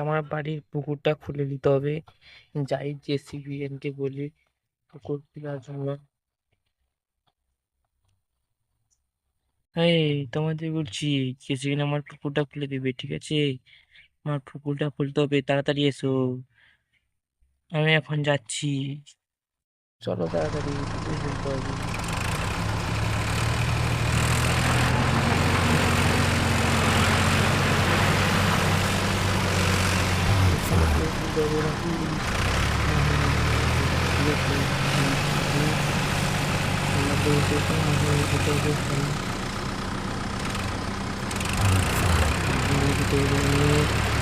আমার বাড়ির পুকুরটা খুলে দিতে হবে। যাই জেসিবিএনকে বলি পুকুর খোলার জন্য। এই তোমাদের বলছি, জেসিবিএন আমার পুকুরটা খুলে দিবে, ঠিক আছে? আমার পুকুরটা খুলতে হবে, তাড়াতাড়ি এসো। আমি এখন যাচ্ছি, চলো তাড়াতাড়ি, পুকুর খুলতে হবে। পুকুর খুলতে হবে নাকি? ঠিক আছে, আমাকে এসেছো, আমাকে যেতে হবে এখানে। যেতে হবে।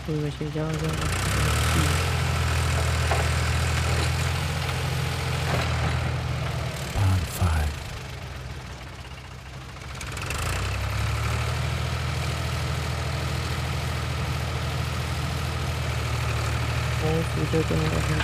পরিবেশে যাওয়া যাওয়া যাচ্ছি। ভিডিওটা এখন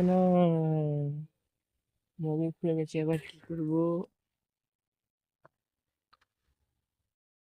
না, মোবাইল খুলে গেছে, এবার কি করবো?